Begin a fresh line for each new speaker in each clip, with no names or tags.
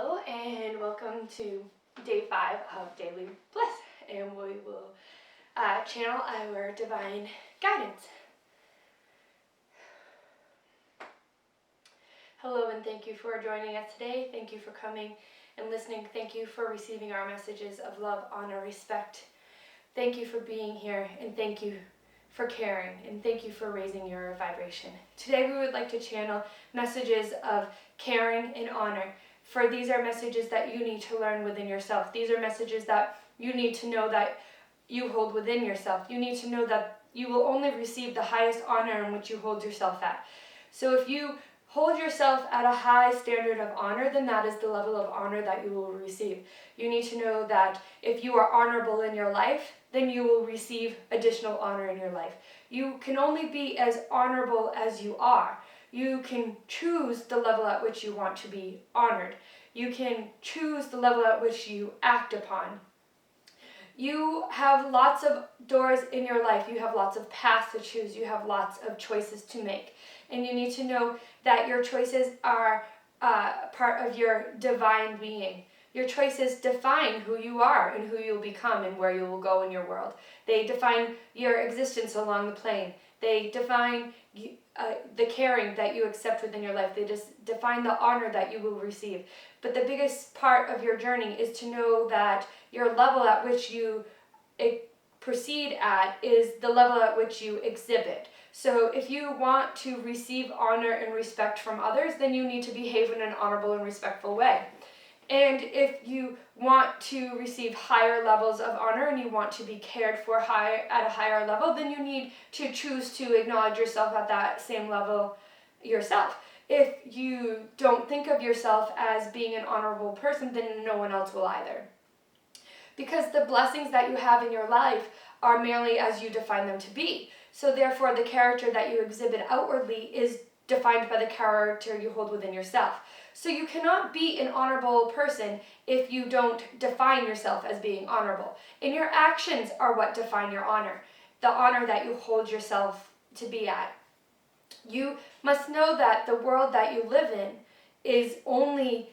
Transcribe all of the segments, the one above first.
Hello and welcome to day 5 of Daily Bliss, and we will channel our divine guidance. Hello and thank you for joining us today. Thank you for coming and listening. Thank you for receiving our messages of love, honor, respect. Thank you for being here, and thank you for caring, and thank you for raising your vibration. Today we would like to channel messages of caring and honor. For these are messages that you need to learn within yourself. These are messages that you need to know that you hold within yourself. You need to know that you will only receive the highest honor in which you hold yourself at. So if you hold yourself at a high standard of honor, then that is the level of honor that you will receive. You need to know that if you are honorable in your life, then you will receive additional honor in your life. You can only be as honorable as you are. You can choose the level at which you want to be honored. You can choose the level at which you act upon. You have lots of doors in your life. You have lots of paths to choose. You have lots of choices to make. And you need to know that your choices are part of your divine being. Your choices define who you are and who you'll become and where you will go in your world. They define your existence along the plane. They define the caring that you accept within your life. They just define the honor that you will receive. But the biggest part of your journey is to know that your level at which you proceed at is the level at which you exhibit. So if you want to receive honor and respect from others, then you need to behave in an honorable and respectful way. And if you want to receive higher levels of honor and you want to be cared for at a higher level, then you need to choose to acknowledge yourself at that same level yourself. If you don't think of yourself as being an honorable person, then no one else will either. Because the blessings that you have in your life are merely as you define them to be. So therefore, the character that you exhibit outwardly is defined by the character you hold within yourself. So you cannot be an honorable person if you don't define yourself as being honorable. And your actions are what define your honor, the honor that you hold yourself to be at. You must know that the world that you live in is only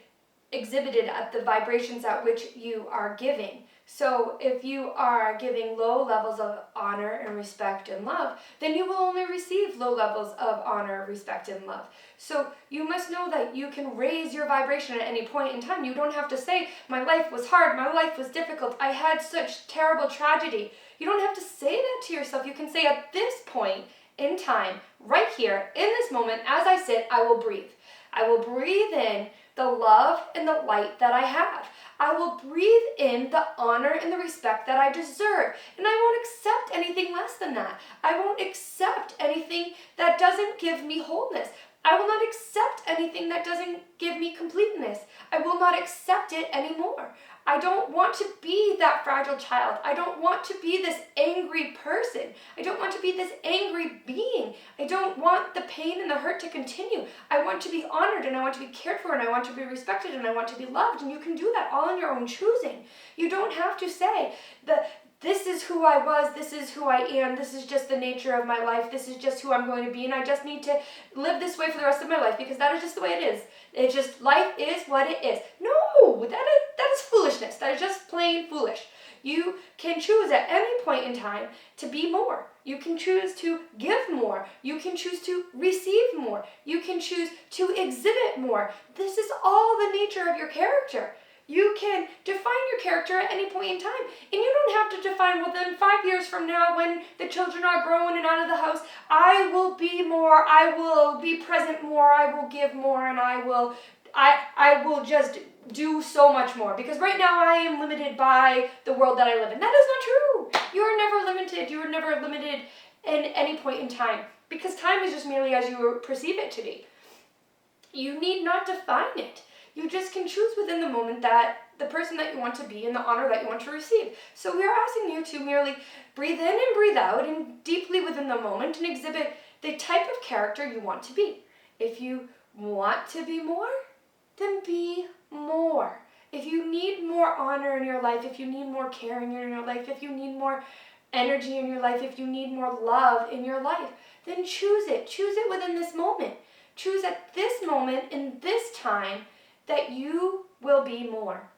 exhibited at the vibrations at which you are giving. So if you are giving low levels of honor and respect and love, then you will only receive low levels of honor, respect, and love. So you must know that you can raise your vibration at any point in time. You don't have to say, my life was hard, my life was difficult, I had such terrible tragedy. You don't have to say that to yourself. You can say, at this point in time, right here, in this moment, as I sit, I will breathe. I will breathe in the love and the light that I have. I will breathe in the honor and the respect that I deserve. And I won't accept anything less than that. I won't accept anything that doesn't give me wholeness. I will not accept anything that doesn't give me completeness. I will not accept it anymore. I don't want to be that fragile child. I don't want to be this angry person. I don't want to be this angry being. I don't want the pain and the hurt to continue. I want to be honored, and I want to be cared for, and I want to be respected, and I want to be loved. And you can do that all in your own choosing. You don't have to say that this is who I was, this is who I am, this is just the nature of my life, this is just who I'm going to be, and I just need to live this way for the rest of my life because that is just the way it is. It's just, life is what it is. No, that is foolishness. That is just plain foolish. You can choose at any point in time to be more. You can choose to give more. You can choose to receive more. You can choose to exhibit more. This is all the nature of your character. You can define your character at any point in time. And you don't have to define, well, then 5 years from now when the children are grown and out of the house, I will be more, I will be present more, I will give more, and I will just do so much more. Because right now I am limited by the world that I live in. That is not true. You are never limited. You are never limited in any point in time. Because time is just merely as you perceive it to be. You need not define it. You just can choose within the moment that the person that you want to be and the honor that you want to receive. So we are asking you to merely breathe in and breathe out and deeply within the moment and exhibit the type of character you want to be. If you want to be more, then be more. If you need more honor in your life, if you need more caring in your life, if you need more energy in your life, if you need more love in your life, then choose it. Choose it within this moment. Choose at this moment, in this time, that you will be more.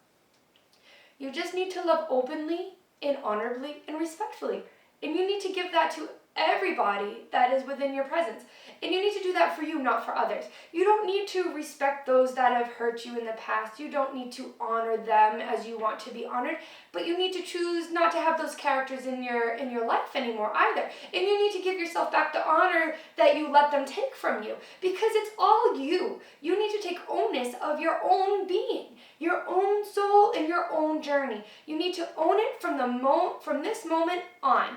You just need to love openly and honorably and respectfully. And you need to give that to everybody that is within your presence. And you need to do that for you, not for others. You don't need to respect those that have hurt you in the past. You don't need to honor them as you want to be honored. But you need to choose not to have those characters in your life anymore either. And you need to give yourself back the honor that you let them take from you. Because it's all you. You need to take onus of your own being, your own soul, and your own journey. You need to own it from this moment on.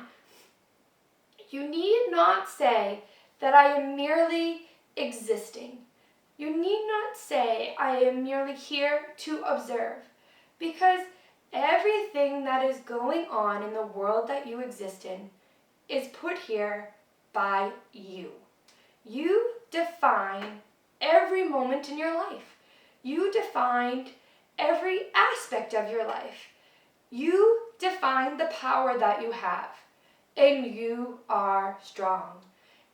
You need not say that I am merely existing. You need not say I am merely here to observe, because everything that is going on in the world that you exist in is put here by you. You define every moment in your life. You defined every aspect of your life. You define the power that you have. And you are strong.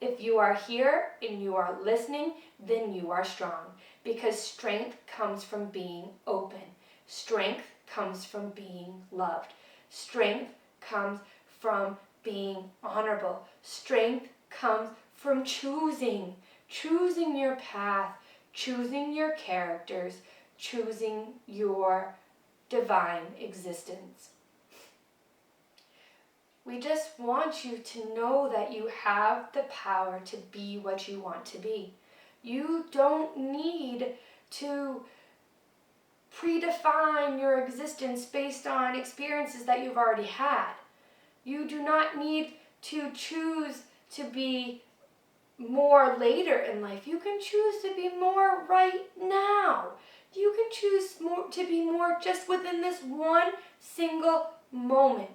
If you are here and you are listening, then you are strong. Because strength comes from being open. Strength comes from being loved. Strength comes from being honorable. Strength comes from choosing your path, choosing your characters, choosing your divine existence. We just want you to know that you have the power to be what you want to be. You don't need to predefine your existence based on experiences that you've already had. You do not need to choose to be more later in life. You can choose to be more right now. You can choose to be more just within this one single moment.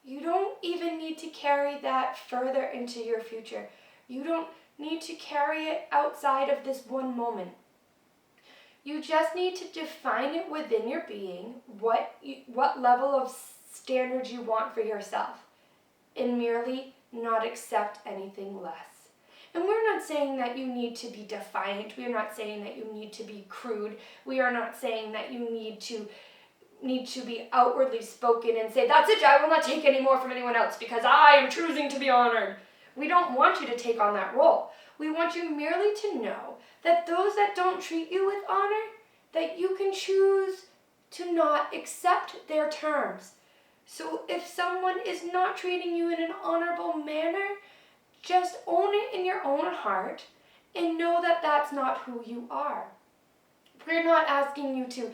You don't even need to carry that further into your future. You don't need to carry it outside of this one moment. You just need to define it within your being, what level of standards you want for yourself, and merely not accept anything less. And we're not saying that you need to be defiant. We are not saying that you need to be crude. We are not saying that you need to be outwardly spoken and say, that's it, I will not take any more from anyone else because I am choosing to be honored. We don't want you to take on that role. We want you merely to know that those that don't treat you with honor, that you can choose to not accept their terms. So if someone is not treating you in an honorable manner, just own it in your own heart and know that that's not who you are. We're not asking you to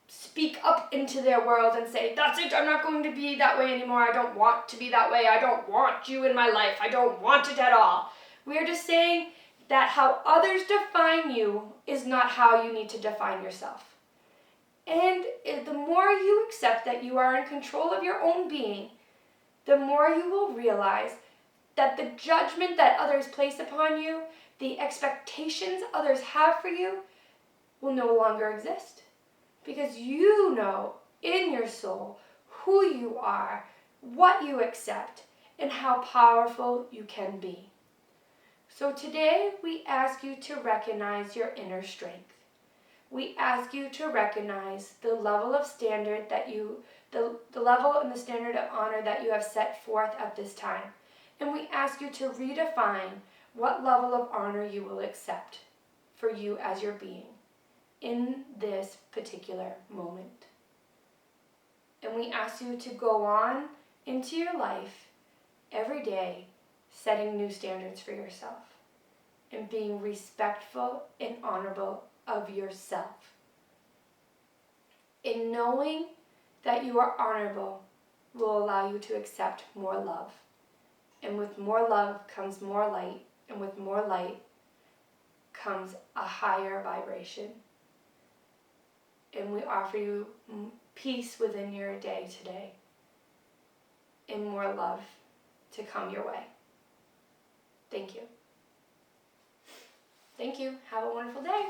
speak up into their world and say, that's it, I'm not going to be that way anymore. I don't want to be that way. I don't want you in my life. I don't want it at all. We're just saying that how others define you is not how you need to define yourself. And the more you accept that you are in control of your own being, the more you will realize that the judgment that others place upon you, the expectations others have for you, will no longer exist. Because you know in your soul who you are, what you accept, and how powerful you can be. So today we ask you to recognize your inner strength. We ask you to recognize the level of standard that the level and the standard of honor that you have set forth at this time. And we ask you to redefine what level of honor you will accept for you as your being in this particular moment. And we ask you to go on into your life every day, setting new standards for yourself and being respectful and honorable of yourself. In knowing that you are honorable will allow you to accept more love. And with more love comes more light, and with more light comes a higher vibration. And we offer you peace within your day today and more love to come your way. Thank you. Thank you. Have a wonderful day.